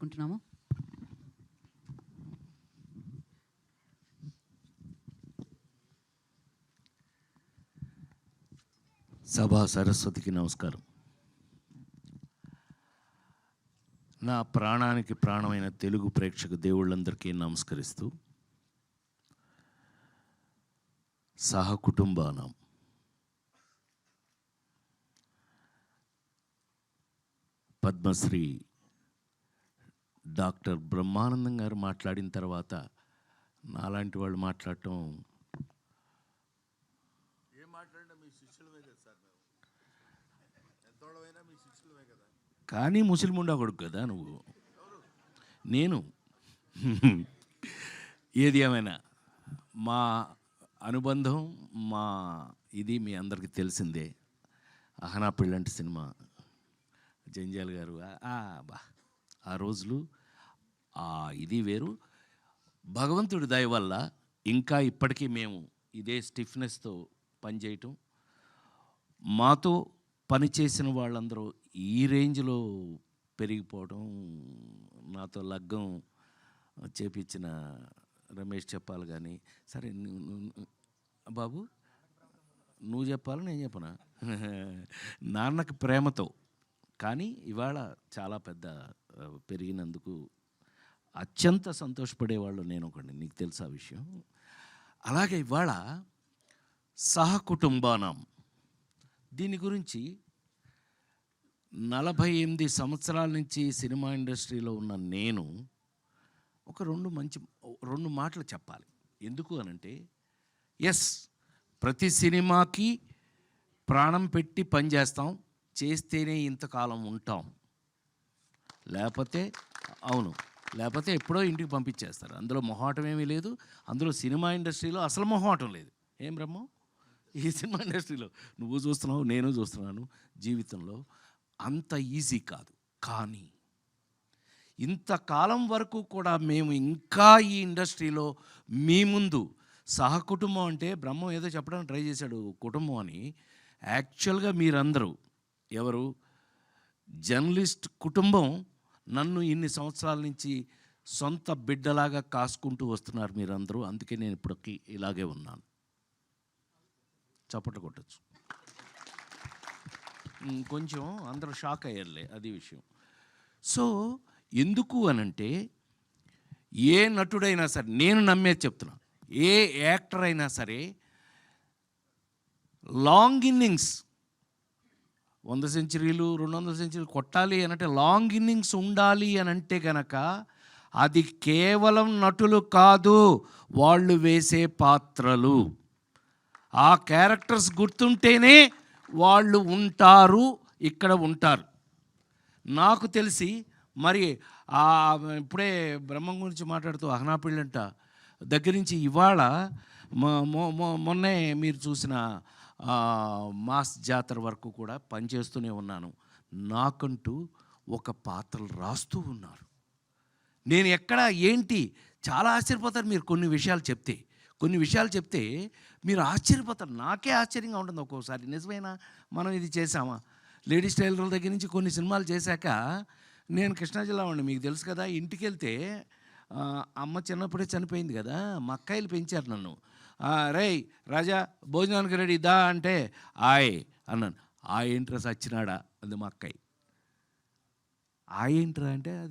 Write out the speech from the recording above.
పెట్టుకుంటున్నాము. సభా సరస్వతికి నమస్కారం. నా ప్రాణానికి ప్రాణమైన తెలుగు ప్రేక్షక దేవుళ్ళందరికీ నమస్కరిస్తూ, సహకుటుంబానం పద్మశ్రీ డాక్టర్ బ్రహ్మానందం గారు మాట్లాడిన తర్వాత నాలాంటి వాళ్ళు మాట్లాడటం కానీ ముస్లిముండా కొడుకు కదా నువ్వు. నేను ఏది ఏమైనా మా అనుబంధం మా ఇది మీ అందరికీ తెలిసిందే. అహనా పెళ్ళంటి సినిమా, జంజాల్ గారు, బా ఆ రోజులు ఇది వేరు. భగవంతుడి దయ వల్ల ఇంకా ఇప్పటికీ మేము ఇదే స్టిఫ్నెస్తో పనిచేయటం, మాతో పనిచేసిన వాళ్ళందరూ ఈ రేంజ్లో పెరిగిపోవడం, నాతో లగ్గం చేపించిన రమేష్ చెప్పాలి. కానీ సరే బాబు నువ్వు చెప్పాలి, నేను చెప్పనా? నాన్నకి ప్రేమతో కానీ ఇవాళ చాలా పెద్ద పెరిగినందుకు అత్యంత సంతోషపడేవాళ్ళు నేను ఒకటి, నీకు తెలుసా విషయం. అలాగే ఇవాళ సహకుటుంబానం దీని గురించి 48 సంవత్సరాల నుంచి సినిమా ఇండస్ట్రీలో ఉన్న నేను ఒక రెండు మాటలు చెప్పాలి. ఎందుకు అనంటే, ఎస్, ప్రతి సినిమాకి ప్రాణం పెట్టి పనిచేస్తాం, చేస్తేనే ఇంతకాలం ఉంటాం, లేకపోతే ఎప్పుడో ఇంటికి పంపించేస్తారు. అందులో మొహాటం ఏమీ లేదు. అందులో సినిమా ఇండస్ట్రీలో అసలు మొహాటం లేదు. ఏం బ్రహ్మం, ఈ సినిమా ఇండస్ట్రీలో నువ్వు చూస్తున్నావు, నేను చూస్తున్నాను, జీవితంలో అంత ఈజీ కాదు. కానీ ఇంతకాలం వరకు కూడా మేము ఇంకా ఈ ఇండస్ట్రీలో మీ ముందు సహకుటుంబం అంటే బ్రహ్మం ఏదో చెప్పడానికి ట్రై చేశాడు కుటుంబం అని. యాక్చువల్గా మీరందరూ ఎవరు జర్నలిస్ట్ కుటుంబం నన్ను ఇన్ని సంవత్సరాల నుంచి సొంత బిడ్డలాగా కాసుకుంటూ వస్తున్నారు మీరందరూ. అందుకే నేను ఇప్పటికీ ఇలాగే ఉన్నాను. చప్పట్లు కొట్టచ్చు. కొంచెం అందరూ షాక్ అయ్యారులే, అది విషయం. సో ఎందుకు అనంటే, ఏ నటుడైనా సరే, నేను నమ్మేది చెప్తున్నా, ఏ యాక్టర్ అయినా సరే లాంగ్ ఇన్నింగ్స్ 100 సెంచరీలు 200 సెంచరీలు కొట్టాలి అనంటే లాంగ్ ఇన్నింగ్స్ ఉండాలి అనంటే కనుక అది కేవలం నటులు కాదు, వాళ్ళు వేసే పాత్రలు, ఆ క్యారెక్టర్స్ గుర్తుంటేనే వాళ్ళు ఉంటారు, ఇక్కడ ఉంటారు. నాకు తెలిసి మరి ఇప్పుడే బ్రహ్మం గురించి మాట్లాడుతూ అహనా పెళ్ళంట దగ్గర నుంచి ఇవాళ మొన్నే మీరు చూసిన మాస్ జాతర వరకు కూడా పనిచేస్తూనే ఉన్నాను. నాకంటూ ఒక పాత్రలు రాస్తూ ఉన్నారు. నేను ఎక్కడ ఏంటి చాలా ఆశ్చర్యపోతారు మీరు కొన్ని విషయాలు చెప్తే మీరు ఆశ్చర్యపోతారు. నాకే ఆశ్చర్యంగా ఉంటుంది ఒక్కోసారి. నిజమేనా, మనం ఇది చేసామా? లేడీస్ టైలర్ల దగ్గర నుంచి కొన్ని సినిమాలు చేశాక, నేను కృష్ణా జిల్లా వాడిని, మీకు తెలుసు కదా. ఇంటికి వెళ్తే అమ్మ చిన్నప్పుడే చనిపోయింది కదా, మా అక్కాయిలు పెంచారు నన్ను. రేయ్ రాజా భోజనానికి రెడీ దా అంటే అన్నాను. ఏంట్రా సచ్చినాడా అంది మా అక్కాయి. ఏంట్రా అంటే అది